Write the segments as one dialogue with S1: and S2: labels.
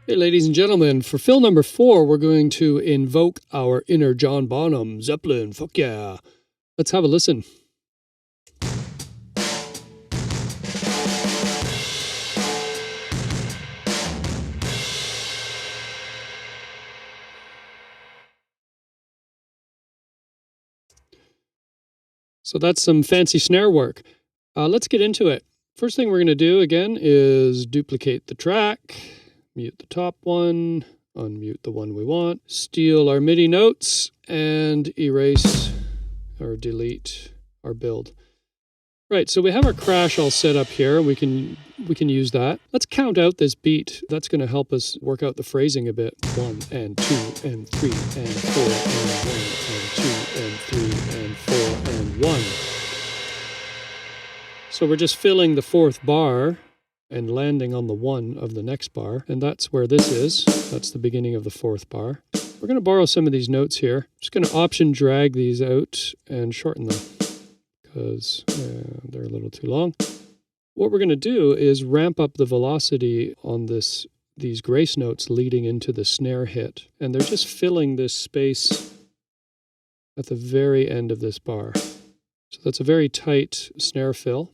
S1: Hey, ladies and gentlemen, for fill number 4, we're going to invoke our inner John Bonham. Zeppelin, fuck yeah. Let's have a listen. So that's some fancy snare work. Let's get into it. First thing we're going to do again is duplicate the track, mute the top one, unmute the one we want, steal our MIDI notes, and erase or delete our build. Right, so we have our crash all set up here. We can use that. Let's count out this beat. That's going to help us work out the phrasing a bit. 1 and 2 and 3 and 4 and 1 and 2 and 3 and 4 and 1. So we're just filling the 4th bar and landing on the 1 of the next bar, and that's where this is. That's the beginning of the 4th bar. We're going to borrow some of these notes here. Just going to option drag these out and shorten them, because they're a little too long. What we're going to do is ramp up the velocity on these grace notes leading into the snare hit. And they're just filling this space at the very end of this bar. So that's a very tight snare fill.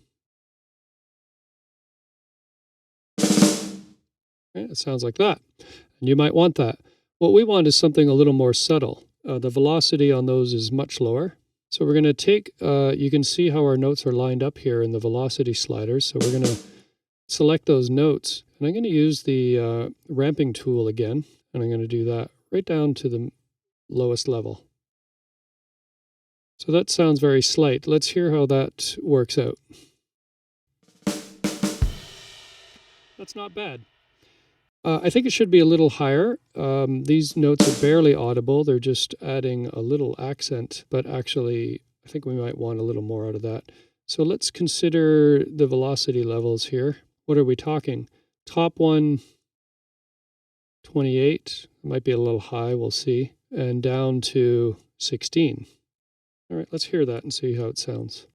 S1: Okay, it sounds like that. And you might want that. What we want is something a little more subtle. The velocity on those is much lower. So we're going to take, you can see how our notes are lined up here in the velocity sliders. So we're going to select those notes. And I'm going to use the ramping tool again. And I'm going to do that right down to the lowest level. So that sounds very slight. Let's hear how that works out. That's not bad. I think it should be a little higher. These notes are barely audible. They're just adding a little accent, but actually, I think we might want a little more out of that. So let's consider the velocity levels here. What are we talking? Top one, 28. Might be a little high, we'll see. And down to 16. All right, let's hear that and see how it sounds.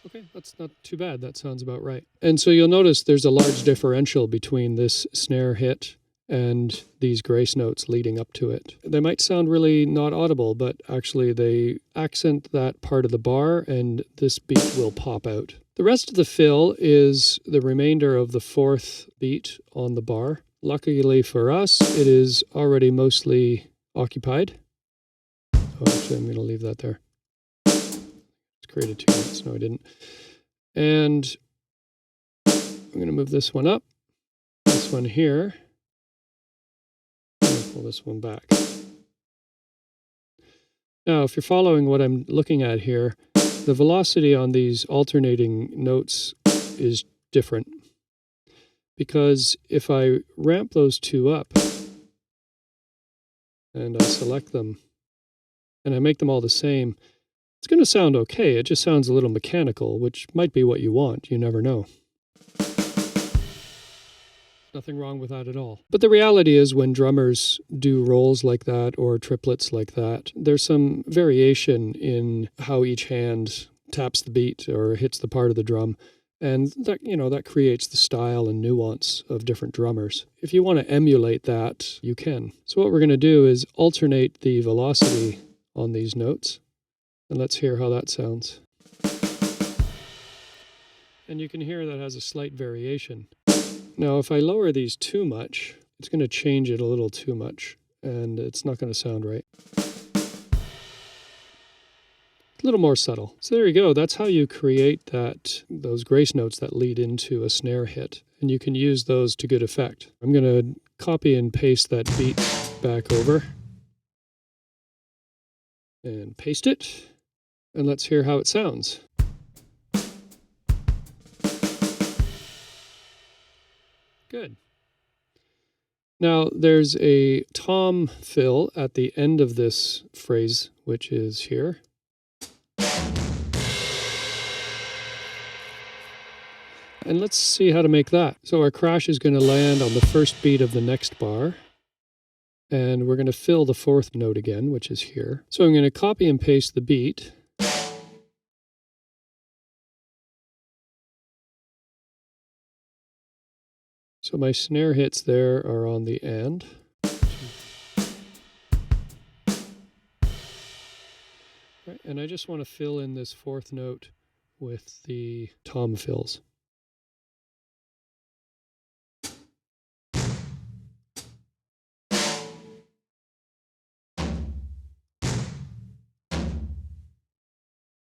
S1: Okay, that's not too bad. That sounds about right. And so you'll notice there's a large differential between this snare hit and these grace notes leading up to it. They might sound really not audible, but actually they accent that part of the bar and this beat will pop out. The rest of the fill is the remainder of the 4th beat on the bar. Luckily for us, it is already mostly occupied. Oh, actually, I'm going to leave that there. Created 2 notes. No, I didn't. And I'm going to move this one up, this one here, and pull this one back. Now, if you're following what I'm looking at here, the velocity on these alternating notes is different. Because if I ramp those 2 up, and I select them, and I make them all the same, it's going to sound okay. It just sounds a little mechanical, which might be what you want. You never know. Nothing wrong with that at all. But the reality is when drummers do rolls like that or triplets like that, there's some variation in how each hand taps the beat or hits the part of the drum. And that, that creates the style and nuance of different drummers. If you want to emulate that, you can. So what we're going to do is alternate the velocity on these notes. And let's hear how that sounds. And you can hear that has a slight variation. Now, if I lower these too much, it's going to change it a little too much, and it's not going to sound right. A little more subtle. So there you go. That's how you create those grace notes that lead into a snare hit. And you can use those to good effect. I'm going to copy and paste that beat back over. And paste it. And let's hear how it sounds. Good. Now, there's a tom fill at the end of this phrase, which is here. And let's see how to make that. So our crash is going to land on the 1st beat of the next bar. And we're going to fill the 4th note again, which is here. So I'm going to copy and paste the beat. So my snare hits there are on the and. Right, and I just want to fill in this fourth note with the tom fills.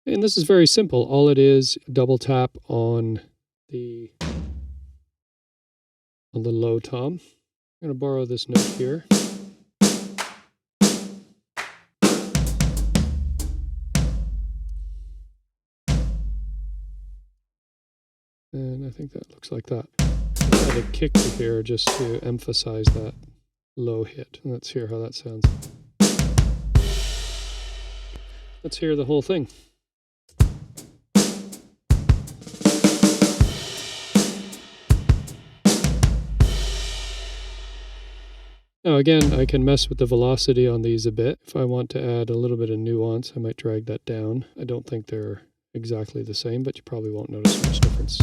S1: And this is very simple. All it is, double tap on the low tom. I'm going to borrow this note here. And I think that looks like that. I add a kick to here just to emphasize that low hit. And let's hear how that sounds. Let's hear the whole thing. Now again, I can mess with the velocity on these a bit. If I want to add a little bit of nuance, I might drag that down. I don't think they're exactly the same, but you probably won't notice much difference.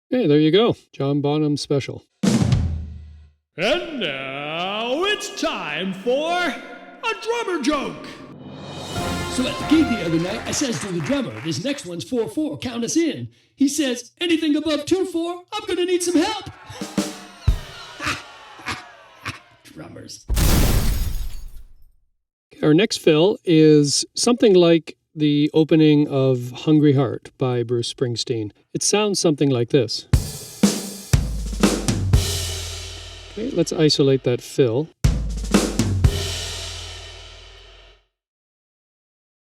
S1: Hey, there you go. John Bonham special.
S2: And now it's time for a drummer joke.
S3: So at the gig the other night, I says to the drummer, this next one's 4/4, count us in. He says, anything above 2/4, I'm gonna need some help. Drummers.
S1: Our next fill is something like the opening of Hungry Heart by Bruce Springsteen. It sounds something like this. Okay, let's isolate that fill.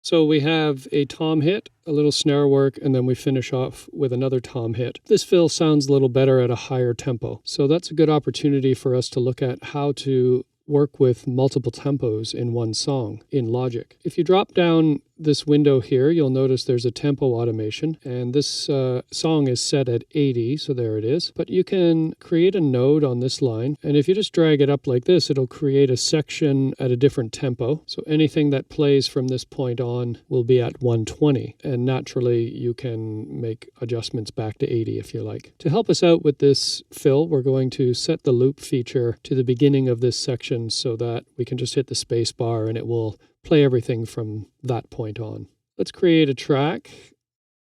S1: So we have a tom hit, a little snare work, and then we finish off with another tom hit. This fill sounds a little better at a higher tempo. So that's a good opportunity for us to look at how to work with multiple tempos in one song in Logic. If you drop down this window here, you'll notice there's a tempo automation, and this song is set at 80, so there it is. But you can create a node on this line, and if you just drag it up like this, it'll create a section at a different tempo. So anything that plays from this point on will be at 120, and naturally you can make adjustments back to 80 if you like. To help us out with this fill, we're going to set the loop feature to the beginning of this section so that we can just hit the space bar and it will play everything from that point on. Let's create a track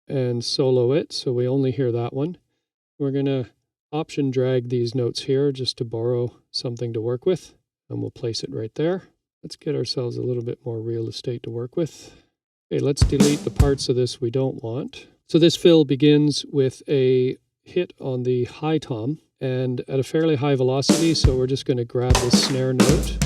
S1: and solo it so we only hear that one. We're going to option drag these notes here just to borrow something to work with, and we'll place it right there. Let's get ourselves a little bit more real estate to work with. Okay, let's delete the parts of this we don't want. So this fill begins with a hit on the high tom and at a fairly high velocity, so we're just going to grab this snare note,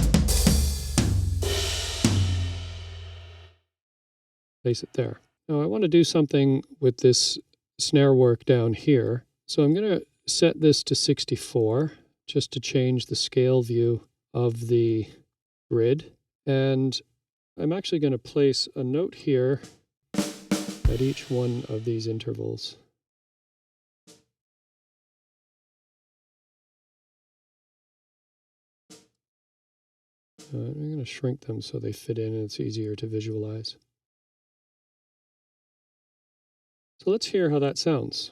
S1: place it there. Now I want to do something with this snare work down here. So I'm going to set this to 64 just to change the scale view of the grid. And I'm actually going to place a note here at each one of these intervals. I'm going to shrink them so they fit in and it's easier to visualize. So let's hear how that sounds.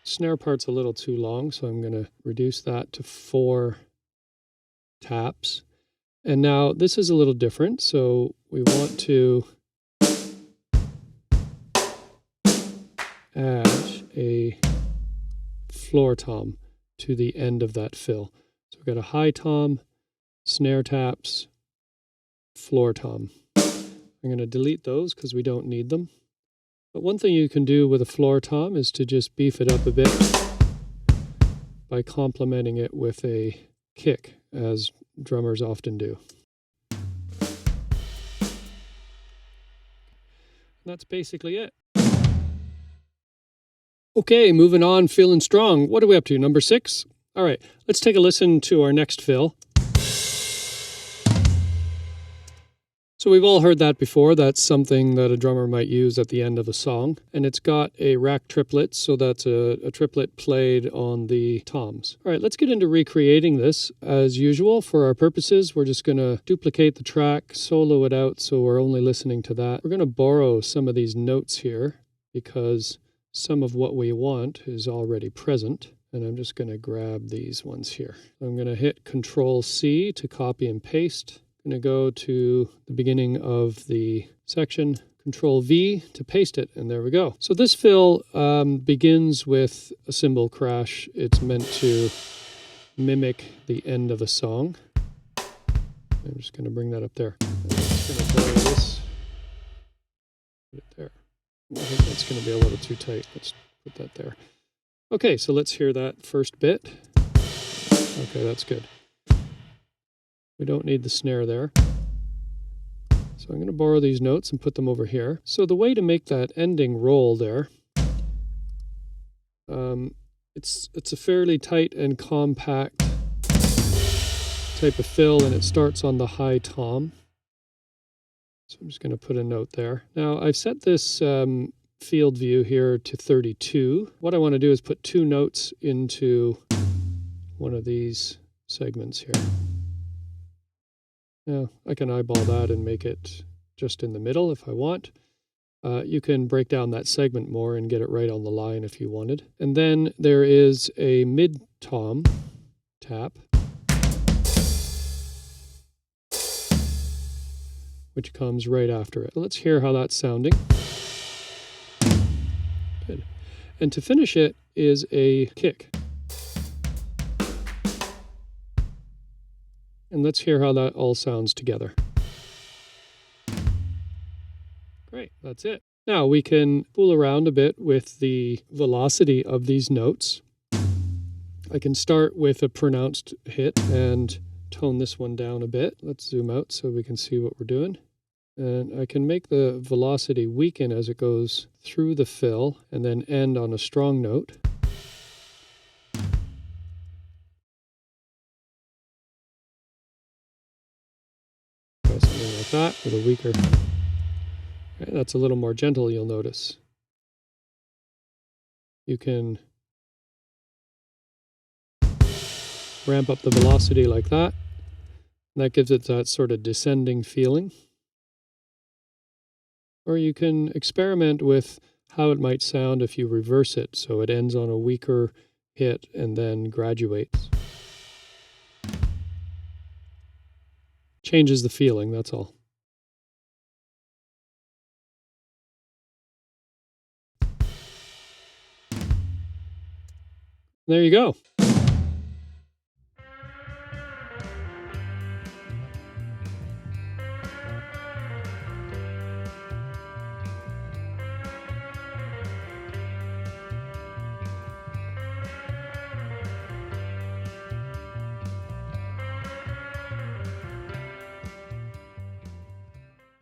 S1: Snare part's a little too long, so I'm going to reduce that to 4 taps. And now this is a little different, so we want to add a floor tom to the end of that fill. So we've got a high tom, snare taps, floor tom. I'm going to delete those because we don't need them. But one thing you can do with a floor tom is to just beef it up a bit by complementing it with a kick, as drummers often do. And that's basically it. Okay, moving on, feeling strong. What are we up to, number 6? All right, let's take a listen to our next fill. So we've all heard that before. That's something that a drummer might use at the end of a song. And it's got a rack triplet, so that's a triplet played on the toms. All right, let's get into recreating this. As usual, for our purposes, we're just going to duplicate the track, solo it out so we're only listening to that. We're going to borrow some of these notes here because some of what we want is already present. And I'm just going to grab these ones here. I'm going to hit Control-C to copy and paste. I'm going to go to the beginning of the section, Control-V to paste it, and there we go. So this fill begins with a cymbal crash. It's meant to mimic the end of a song. I'm just going to bring that up there. I'm just going to borrow this, put it there. I think that's going to be a little too tight. Let's put that there. Okay, so let's hear that first bit. Okay, that's good. We don't need the snare there. So I'm going to borrow these notes and put them over here. So the way to make that ending roll there, it's a fairly tight and compact type of fill, and it starts on the high tom. So I'm just going to put a note there. Now I've set this field view here to 32. What I want to do is put 2 notes into one of these segments here. Now, I can eyeball that and make it just in the middle if I want. You can break down that segment more and get it right on the line if you wanted. And then there is a mid-tom tap, which comes right after it. Let's hear how that's sounding. Good. And to finish it is a kick. And let's hear how that all sounds together. Great, that's it. Now we can fool around a bit with the velocity of these notes. I can start with a pronounced hit and tone this one down a bit. Let's zoom out so we can see what we're doing. And I can make the velocity weaken as it goes through the fill and then end on a strong note. Something like that with a weaker. Okay, that's a little more gentle, you'll notice. You can ramp up the velocity like that. And that gives it that sort of descending feeling. Or you can experiment with how it might sound if you reverse it, so it ends on a weaker hit and then graduates. Changes the feeling, that's all. There you go.